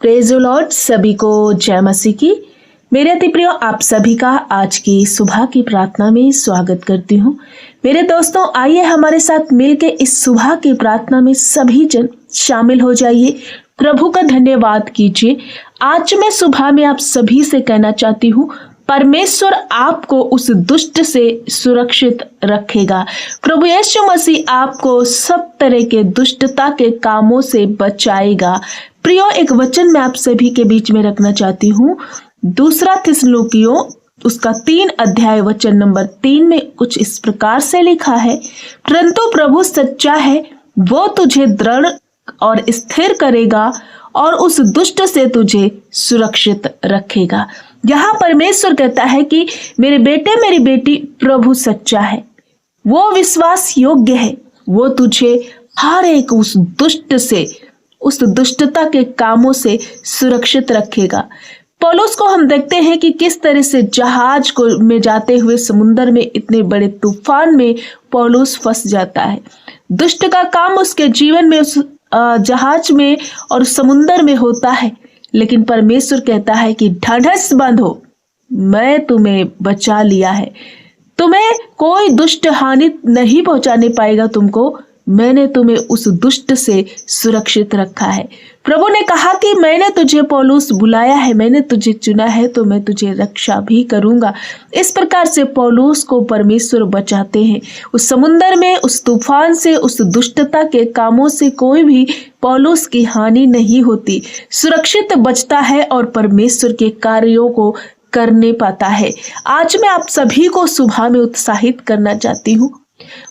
Praise the Lord. सभी को जय मसीह की। मेरे अति प्रिय, आप सभी का आज की सुबह की प्रार्थना में स्वागत करती हूँ। मेरे दोस्तों, आइए हमारे साथ मिलके इस सुबह की प्रार्थना में सभी जन शामिल हो जाइए। प्रभु का धन्यवाद कीजिए। आज मैं सुबह में आप सभी से कहना चाहती हूँ, परमेश्वर आपको उस दुष्ट से सुरक्षित रखेगा। प्रभु यीशु मसीह आपको सब तरह के दुष्टता के कामों से बचाएगा। प्रियो, एक वचन मैं आप सभी के बीच में रखना चाहती हूँ। दूसरा थिस्सलुनीकियों उसका 3 अध्याय वचन नंबर 3 में कुछ इस प्रकार से लिखा है, परंतु प्रभु सच्चा है, वो तुझे दृढ़ और स्थिर करेगा और उस दुष्ट से तुझे सुरक्षित रखेगा। यहाँ परमेश्वर कहता है कि मेरे बेटे मेरी बेटी, प्रभु सच्चा है, वो विश्वास योग्य है, वो तुझे हर एक उस दुष्ट से, उस दुष्टता के कामों से सुरक्षित रखेगा। पौलुस को हम देखते हैं कि किस तरह से जहाज को में जाते हुए समुद्र में इतने बड़े तूफान में पौलुस फंस जाता है। दुष्ट का काम उसके जीवन में उस जहाज में और समुद्र में होता है, लेकिन परमेश्वर कहता है कि ढाढ़स बांधो, मैं तुम्हें बचा लिया है, तुम्हें कोई दुष्ट हानि नहीं पहुंचाने पाएगा तुमको, मैंने तुम्हें उस दुष्ट से सुरक्षित रखा है। प्रभु ने कहा कि मैंने तुझे पौलुस बुलाया है, मैंने तुझे चुना है, तो मैं तुझे रक्षा भी करूंगा। इस प्रकार से पौलुस को परमेश्वर बचाते हैं। उस समुद्र में, उस तूफान से, उस दुष्टता के कामों से कोई भी पौलुस की हानि नहीं होती, सुरक्षित बचता है और परमेश्वर के कार्यों को करने पाता है। आज मैं आप सभी को सुबह में उत्साहित करना चाहती हूँ।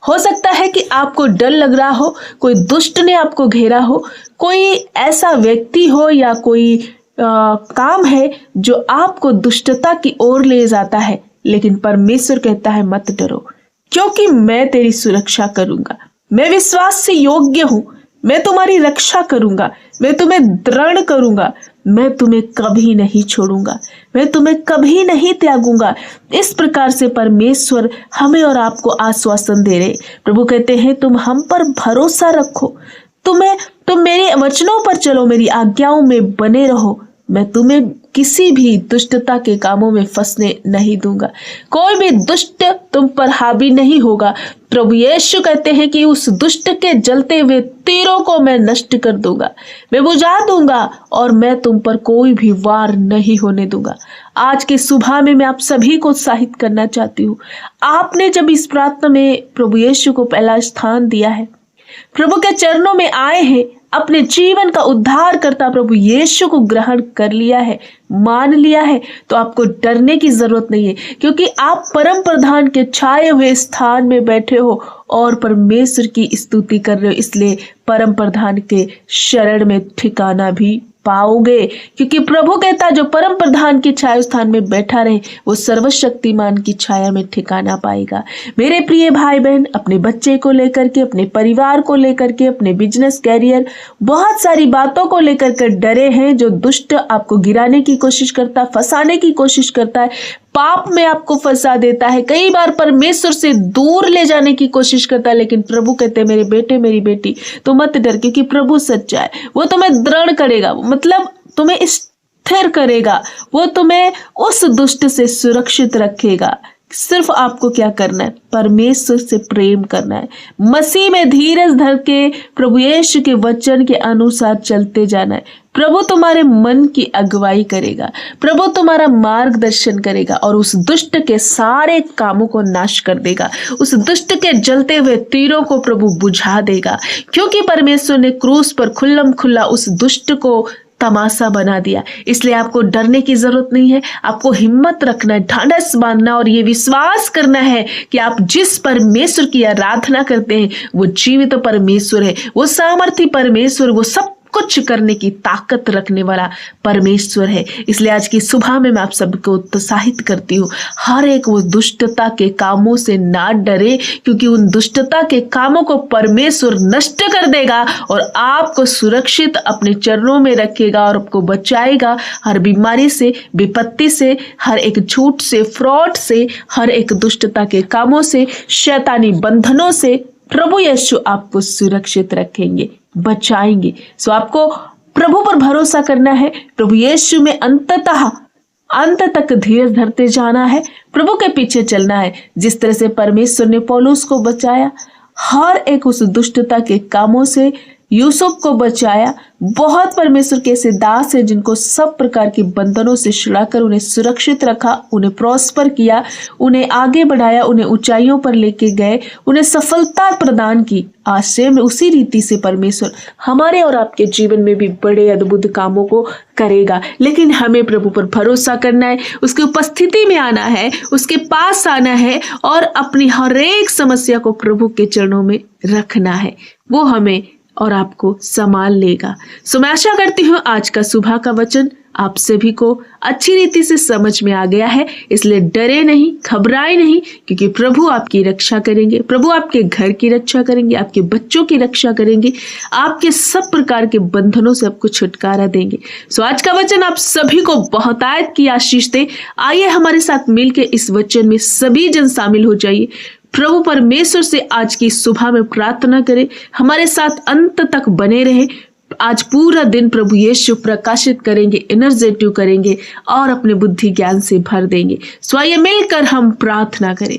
हो सकता है कि आपको डर लग रहा हो, कोई दुष्ट ने आपको घेरा हो, कोई ऐसा व्यक्ति हो या कोई काम है जो आपको दुष्टता की ओर ले जाता है, लेकिन परमेश्वर कहता है मत डरो, क्योंकि मैं तेरी सुरक्षा करूंगा। मैं विश्वास से योग्य हूं, मैं तुम्हारी रक्षा करूंगा, मैं तुम्हें दृढ़ करूंगा, मैं तुम्हें कभी नहीं छोड़ूंगा, मैं तुम्हें कभी नहीं त्यागूंगा। इस प्रकार से परमेश्वर हमें और आपको आश्वासन दे रहे। प्रभु कहते हैं तुम हम पर भरोसा रखो, तुम मेरे वचनों पर चलो, मेरी आज्ञाओं में बने रहो, मैं तुम्हें किसी भी दुष्टता के कामों में फंसने नहीं दूंगा, कोई भी दुष्ट तुम पर हावी नहीं होगा। प्रभु यीशु कहते हैं कि उस दुष्ट के जलते हुए तीरों को मैं नष्ट कर दूंगा, मैं बुझा दूंगा और मैं तुम पर कोई भी वार नहीं होने दूंगा। आज के सुबह में मैं आप सभी को उत्साहित करना चाहती हूँ। आपने जब इस प्रार्थना में प्रभु यीशु को पहला स्थान दिया है, प्रभु के चरणों में आए हैं, अपने जीवन का उद्धार करता प्रभु यीशु को ग्रहण कर लिया है, मान लिया है, तो आपको डरने की जरूरत नहीं है, क्योंकि आप परम प्रधान के छाए हुए स्थान में बैठे हो और परमेश्वर की स्तुति कर रहे हो। इसलिए परम प्रधान के शरण में ठिकाना भी पाओगे, क्योंकि प्रभु कहता जो परम प्रधान की छाया स्थान में बैठा रहे, वो सर्वशक्तिमान की छाया में ठिकाना पाएगा। मेरे प्रिय भाई बहन, अपने बच्चे को लेकर के, अपने परिवार को लेकर के, अपने बिजनेस कैरियर, बहुत सारी बातों को लेकर के डरे हैं। जो दुष्ट आपको गिराने की कोशिश करता है, फंसाने की कोशिश करता है, पाप में आपको फंसा देता है, कई बार परमेश्वर से दूर ले जाने की कोशिश करता है, लेकिन प्रभु कहते हैं मेरे बेटे मेरी बेटी, तो मत डर, क्योंकि प्रभु सच्चा है। वो तुम्हें दृढ़ करेगा, मतलब तुम्हें स्थिर करेगा, वो तुम्हें उस दुष्ट से सुरक्षित रखेगा। सिर्फ आपको क्या करना है? परमेश्वर से प्रेम करना है, मसीह में धीरज धर के प्रभु यीशु के वचन के अनुसार चलते जाना है। प्रभु तुम्हारे मन की अगुवाई करेगा, प्रभु तुम्हारा मार्गदर्शन करेगा और उस दुष्ट के सारे कामों को नाश कर देगा, उस दुष्ट के जलते हुए तीरों को प्रभु बुझा देगा, क्योंकि परमेश्वर ने क्रूस पर खुल्लम खुल्ला उस दुष्ट को तमाशा बना दिया। इसलिए आपको डरने की जरूरत नहीं है, आपको हिम्मत रखना है, ढाढ़स बांधना और ये विश्वास करना है कि आप जिस परमेश्वर की आराधना करते हैं वो जीवित परमेश्वर है, वो सामर्थी परमेश्वर, वो सब कुछ करने की ताकत रखने वाला परमेश्वर है। इसलिए आज की सुबह में मैं आप सबको उत्साहित करती हूँ, हर एक वो दुष्टता के कामों से ना डरे, क्योंकि उन दुष्टता के कामों को परमेश्वर नष्ट कर देगा और आपको सुरक्षित अपने चरणों में रखेगा और आपको बचाएगा हर बीमारी से, विपत्ति से, हर एक झूठ से, फ्रॉड से, हर एक दुष्टता के कामों से, शैतानी बंधनों से। प्रभु यीशु आपको सुरक्षित रखेंगे, बचाएंगे। सो आपको प्रभु पर भरोसा करना है, प्रभु यीशु में अंत तक धीरज धरते जाना है, प्रभु के पीछे चलना है। जिस तरह से परमेश्वर ने पौलुस को बचाया, हर एक उस दुष्टता के कामों से यूसुफ को बचाया। बहुत परमेश्वर के ऐसे दास हैं जिनको सब प्रकार के बंधनों से छुड़ाकर उन्हें सुरक्षित रखा, उन्हें प्रॉस्पर किया, उन्हें आगे बढ़ाया, उन्हें ऊंचाइयों पर लेके गए, उन्हें सफलता प्रदान की। आज से में उसी रीति से परमेश्वर हमारे और आपके जीवन में भी बड़े अद्भुत कामों को करेगा। लेकिन हमें प्रभु पर भरोसा करना है, उसकी उपस्थिति में आना है, उसके पास आना है और अपनी हर एक समस्या को प्रभु के चरणों में रखना है। वो हमें और आपको संभाल लेगा। सो मैं आशा करती हूँ आज का सुबह का वचन आप सभी को अच्छी रीति से समझ में आ गया है। इसलिए डरे नहीं, घबराए नहीं, क्योंकि प्रभु आपकी रक्षा करेंगे, प्रभु आपके घर की रक्षा करेंगे, आपके बच्चों की रक्षा करेंगे, आपके सब प्रकार के बंधनों से आपको छुटकारा देंगे। सो आज का वचन आप सभी को बहुतायत की आशीष दे। आइए हमारे साथ मिलकर इस वचन में सभी जन शामिल हो जाइए। प्रभु परमेश्वर से आज की सुबह में प्रार्थना करें, हमारे साथ अंत तक बने रहे। आज पूरा दिन प्रभु यीशु प्रकाशित करेंगे, एनर्जेटिव करेंगे और अपने बुद्धि ज्ञान से भर देंगे। सो आइए मिलकर हम प्रार्थना करें।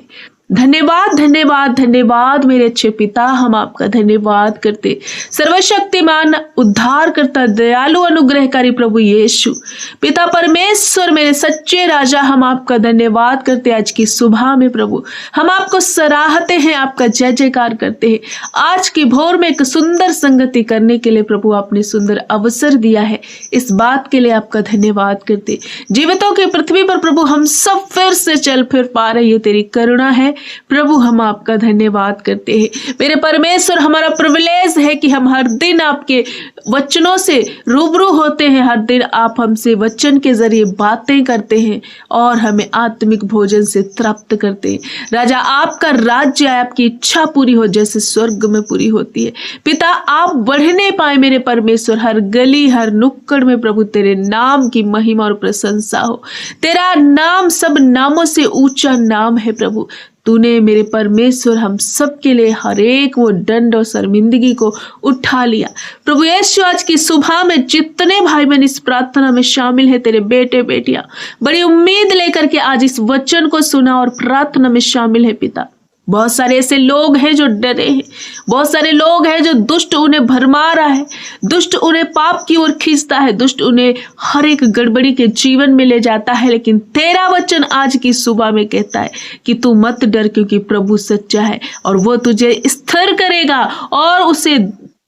धन्यवाद धन्यवाद धन्यवाद मेरे अच्छे पिता, हम आपका धन्यवाद करते। सर्वशक्तिमान उद्धार करता दयालु अनुग्रहकारी प्रभु यीशु पिता परमेश्वर, मेरे सच्चे राजा, हम आपका धन्यवाद करते। आज की सुबह में प्रभु हम आपको सराहते हैं, आपका जय जयकार करते हैं। आज की भोर में एक सुंदर संगति करने के लिए प्रभु आपने सुंदर अवसर दिया है, इस बात के लिए आपका धन्यवाद करते। जीवितों की पृथ्वी पर प्रभु हम सब फिर से चल फिर पा रहे, तेरी करुणा है प्रभु, हम आपका धन्यवाद करते हैं। मेरे परमेश्वर, हमारा प्रिविलेज है कि हम हर दिन आपके वचनों से रूबरू होते हैं, हर दिन आप हमसे वचन के जरिए बातें करते हैं और हमें आत्मिक भोजन से तृप्त करते हैं। राजा, आपका राज्य, आपकी इच्छा पूरी हो जैसे स्वर्ग में पूरी होती है। पिता, आप बढ़ने पाए मेरे परमेश्वर, हर गली हर नुक्कड़ में प्रभु तेरे नाम की महिमा और प्रशंसा हो। तेरा नाम सब नामों से ऊंचा नाम है प्रभु। तूने मेरे परमेश्वर हम सब के लिए हर एक वो दंड और शर्मिंदगी को उठा लिया। प्रभु यीशु, आज की सुबह में जितने भाई बहन इस प्रार्थना में शामिल है, तेरे बेटे बेटियां बड़ी उम्मीद लेकर के आज इस वचन को सुना और प्रार्थना में शामिल है। पिता, बहुत सारे ऐसे लोग हैं जो डरे हैं, बहुत सारे लोग हैं जो दुष्ट उन्हें भरमा रहा है, दुष्ट उन्हें पाप की ओर खींचता है, दुष्ट उन्हें हर एक गड़बड़ी के जीवन में ले जाता है। लेकिन तेरा वचन आज की सुबह में कहता है कि तू मत डर, क्योंकि प्रभु सच्चा है और वो तुझे स्थिर करेगा और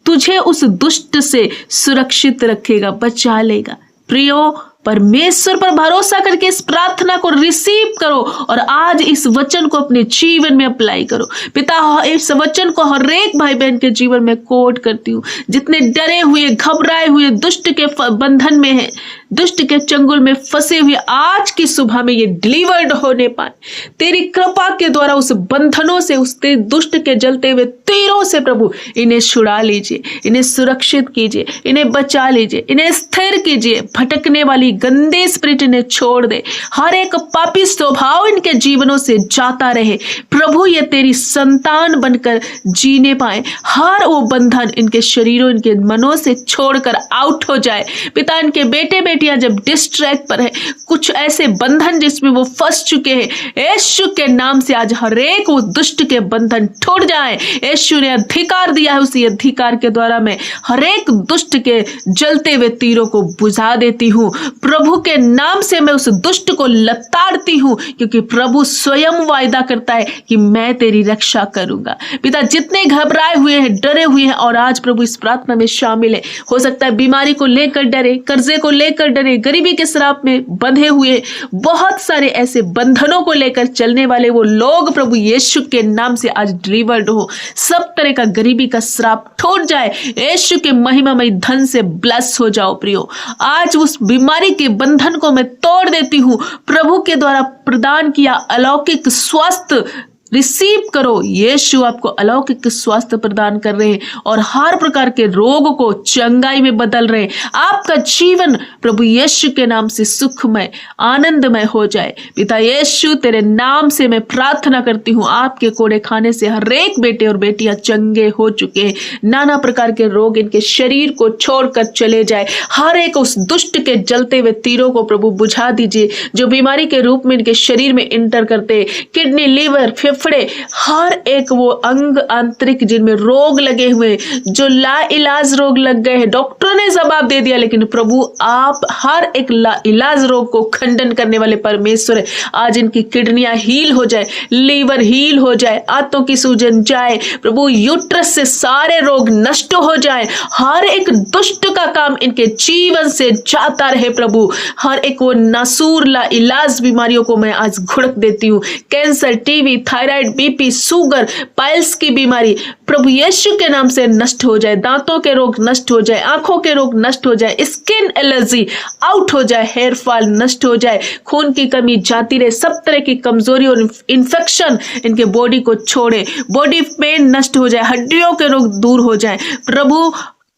तुझे उस दुष्ट से सुरक्षित रखेगा, बचा लेगा। प्रियो, परमेश्वर पर भरोसा करके इस प्रार्थना को रिसीव करो और आज इस वचन को अपने जीवन में अप्लाई करो। पिता, इस वचन को हर एक भाई बहन के जीवन में कोट करती हूँ, जितने डरे हुए घबराए हुए दुष्ट के बंधन में हैं, दुष्ट के चंगुल में फंसे हुए, आज की सुबह में ये डिलीवर्ड होने पाए तेरी कृपा के द्वारा। उस बंधनों से, उस दुष्ट के जलते हुए तीरों से प्रभु इन्हें छुड़ा लीजिए, इन्हें सुरक्षित कीजिए, इन्हें बचा लीजिए, इन्हें स्थिर कीजिए। भटकने वाली गंदे स्पिरिट इन्हें छोड़ दे, हर एक पापी स्वभाव इनके जीवनों से जाता रहे। प्रभु, ये तेरी संतान बनकर जीने पाए, हर वो बंधन इनके शरीरों, इनके मनों से छोड़कर आउट हो जाए। पिता, इनके बेटे बेटियां जब डिस्ट्रैक्ट पर है, कुछ ऐसे बंधन जिसमें वो फंस चुके हैं, यीशु के नाम से आज हर एक वो दुष्ट के बंधन टूट जाए। यीशु ने अधिकार दिया है, उसी अधिकार के द्वारा मैं हर एक दुष्ट के जलते हुए तीरों को बुझा देती हूँ। प्रभु के नाम से मैं उस दुष्ट को लताड़ती हूँ, क्योंकि प्रभु स्वयं वायदा करता है कि मैं तेरी रक्षा करूंगा। पिता, जितने घबराए हुए हैं, डरे हुए हैं और आज प्रभु इस प्रार्थना में शामिल है, हो सकता है बीमारी को लेकर डरे, कर्जे को लेकर डरे, गरीबी के श्राप में बंधे हुए, बहुत सारे ऐसे बंधनों को लेकर चलने वाले वो लोग प्रभु यीशु के नाम से आज डिलीवर्ड हो। सब तरह का गरीबी का श्राप टूट जाए, यीशु के महिमामय धन से ब्लेस हो जाओ। प्रियो, आज उस बीमारी के बंधन को मैं तोड़ देती हूँ। प्रभु के द्वारा प्रदान किया अलौकिक स्वास्थ्य रिसीव करो। यीशु आपको अलौकिक स्वास्थ्य प्रदान कर रहे हैं और हर प्रकार के रोग को चंगाई में बदल रहे हैं। आपका जीवन प्रभु यीशु के नाम से सुखमय आनंदमय हो जाए। पिता यीशु तेरे नाम से मैं प्रार्थना करती हूँ, आपके कोड़े खाने से हर एक बेटे और बेटियां चंगे हो चुके हैं। नाना प्रकार के रोग इनके शरीर को छोड़कर चले जाए। हर एक उस दुष्ट के जलते हुए तीरों को प्रभु बुझा दीजिए जो बीमारी के रूप में इनके शरीर में इंटर करते, किडनी, लीवर, फेफड़े, हर एक वो अंग आंतरिक जिनमें रोग लगे हुए, जो ला इलाज रोग लग गए हैं, डॉक्टरों ने जवाब दे दिया, लेकिन प्रभु आप हर एक ला इलाज रोग को खंडन करने वाले परमेश्वर है। आज इनकी किडनियां हील हो जाए, लीवर हील हो जाए, आंतों की सूजन जाए प्रभु, यूट्रस से सारे रोग नष्ट हो जाए, हर एक दुष्ट का काम इनके जीवन से जाता रहे प्रभु। हर एक वो नासूर ला इलाज बीमारियों को मैं आज घुड़क देती हूँ। Cancer, TB, thyroid, BP, sugar, piles की बीमारी प्रभु यीशु के नाम से नष्ट हो जाए। दांतों के रोग नष्ट हो जाए, आंखों के रोग नष्ट हो जाए, स्किन एलर्जी आउट हो जाए, हेयर फॉल नष्ट हो जाए, खून की कमी जाती रहे, सब तरह की कमजोरी और इन्फेक्शन इनके बॉडी को छोड़े, बॉडी पेन नष्ट हो जाए, हड्डियों के रोग दूर हो जाए प्रभु,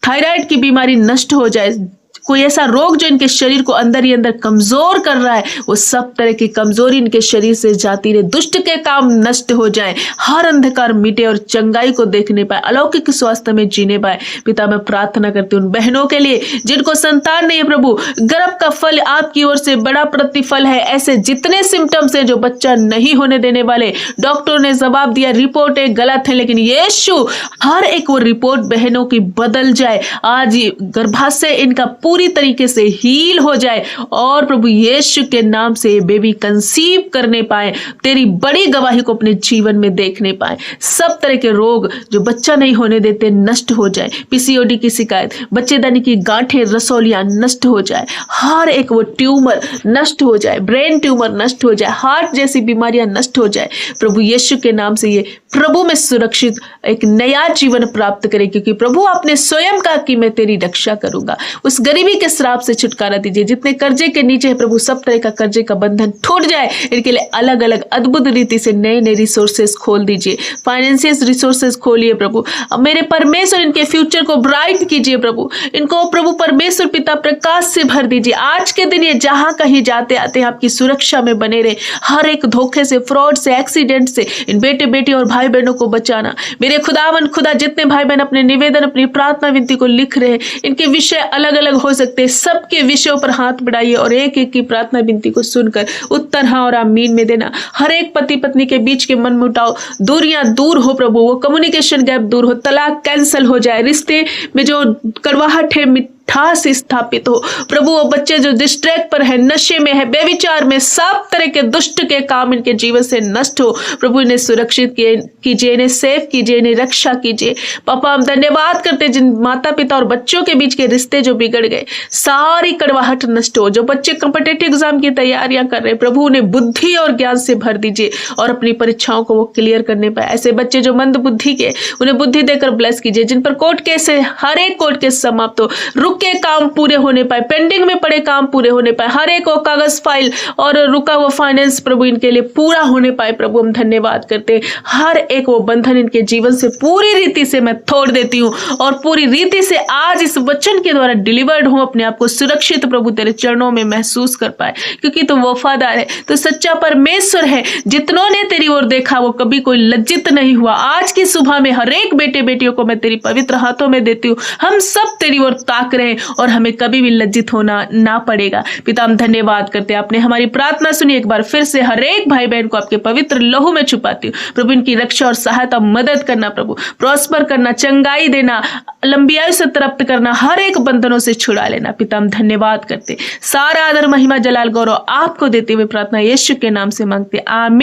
थायराइड की बीमारी नष्ट हो जाए, कोई ऐसा रोग जो इनके शरीर को अंदर ही अंदर कमजोर कर रहा है वो सब तरह की कमजोरी इनके शरीर से जाती रहे, दुष्ट के काम नष्ट हो जाए, हर अंधकार मिटे और चंगाई को देखने पाए, अलौकिक स्वास्थ्य में जीने पाए। पिता मैं प्रार्थना करती हूँ उन बहनों के लिए जिनको संतान नहीं है प्रभु, गर्भ का फल आपकी ओर से बड़ा प्रतिफल है। ऐसे जितने सिम्टम्स हैं जो बच्चा नहीं होने देने वाले, डॉक्टर ने जवाब दिया रिपोर्ट एक गलत है, लेकिन यीशु हर एक वो रिपोर्ट बहनों की बदल जाए। आज गर्भाशय इनका पूरी तरीके से हील हो जाए और प्रभु यीशु के नाम से बेबी कंसीव करने पाए, तेरी बड़ी गवाही को अपने जीवन में देखने पाए। सब तरह के रोग जो बच्चा नहीं होने देते नष्ट हो जाए, पीसीओडी की शिकायत, बच्चेदानी की गांठें, रसोलियां नष्ट हो जाए, हर एक वो ट्यूमर नष्ट हो जाए, ब्रेन ट्यूमर नष्ट हो जाए, हार्ट जैसी बीमारियां नष्ट हो जाए। प्रभु यीशु के नाम से ये प्रभु में सुरक्षित एक नया जीवन प्राप्त करे, क्योंकि प्रभु आपने स्वयं कहा कि मैं तेरी रक्षा करूंगा। उस गरीबी के श्राप से छुटकारा दीजिए। जितने कर्जे के नीचे है प्रभु, सब तरह का कर्जे का बंधन टूट जाए। इनके लिए अलग अलग अद्भुत रीति से नए नए रिसोर्सेस खोल दीजिए, फाइनेंशियल रिसोर्सेस खोलिए प्रभु। अब मेरे परमेश्वर इनके फ्यूचर को ब्राइट कीजिए प्रभु, इनको प्रभु परमेश्वर पिता प्रकाश से भर दीजिए। आज के दिन ये जहां कहीं जाते आते हैं आपकी सुरक्षा में बने रहे, हर एक धोखे से, फ्रॉड से, एक्सीडेंट से इन बेटे बेटी और भाई बहनों को बचाना। मेरे खुदावन खुदा, जितने भाई बहन अपने निवेदन, अपनी प्रार्थना विनती को लिख रहे हैं, इनके विषय अलग अलग हो सकते हैं, सबके विषयों पर हाथ बढ़ाइए और एक एक की प्रार्थना विनती को सुनकर उत्तर हाँ और आमीन में देना। हर एक पति पत्नी के बीच के मनमुटाव, दूरियां दूर हो प्रभु, वो कम्युनिकेशन गैप दूर हो, तलाक कैंसिल हो जाए, रिश्ते में जो कड़वाहट है ठास स्थापित हो प्रभु। वो बच्चे जो डिस्ट्रैक्ट पर है, नशे में है, बेविचार में, सब तरह के दुष्ट के काम इनके जीवन से नष्ट हो प्रभु। इन्हें सुरक्षित कीजिए, इन्हें सेफ कीजिए, इन्हें रक्षा कीजिए। पापा हम धन्यवाद करते जिन माता पिता और बच्चों के बीच के रिश्ते जो बिगड़ गए, सारी कड़वाहट नष्ट हो। जो बच्चे कॉम्पिटिटिव एग्जाम की तैयारियां कर रहे हैं प्रभु, उन्हें बुद्धि और ज्ञान से भर दीजिए और अपनी परीक्षाओं को वो क्लियर करने पाए। ऐसे बच्चे जो मंद बुद्धि के, उन्हें बुद्धि देकर ब्लेस कीजिए। जिन पर कोर्ट केस है, हर एक कोर्ट केस समाप्त हो, रुके काम पूरे होने पाए, पेंडिंग में पड़े काम पूरे होने पाए, हर एक वो कागज फाइल और रुका हुआ फाइनेंस प्रभु इनके लिए पूरा होने पाए। प्रभु हम धन्यवाद करते, हर एक वो बंधन इनके जीवन से पूरी रीति से मैं तोड़ देती हूँ और पूरी रीति से आज इस वचन के द्वारा डिलीवर्ड हूँ, अपने आप को सुरक्षित प्रभु तेरे चरणों में महसूस कर पाए, क्योंकि तू वफादार है, तो सच्चा परमेश्वर है। जितनों ने तेरी ओर देखा वो कभी कोई लज्जित नहीं हुआ। आज की सुबह में हर एक बेटे बेटियों को मैं तेरी पवित्र हाथों में देती हूँ। हम सब तेरी ओर ताक रहे हैं और हमें कभी भी लज्जित होना ना पड़ेगा। पिता हम धन्यवाद करते हैं, आपने हमारी प्रार्थना सुनी। एक बार फिर से हर एक भाई बहन को आपके पवित्र लहू में छुपाती हूँ प्रभु। इनकी रक्षा और सहायता, मदद करना प्रभु, प्रॉस्पर करना, चंगाई देना, लंबी आयु से तृप्त करना, हर एक बंधनों से छुड़ा लेना। पिता हम धन्यवाद करते, सारा आदर महिमा जलाल गौरव आपको देते हुए प्रार्थना यीशु के नाम से मांगते, आमीन।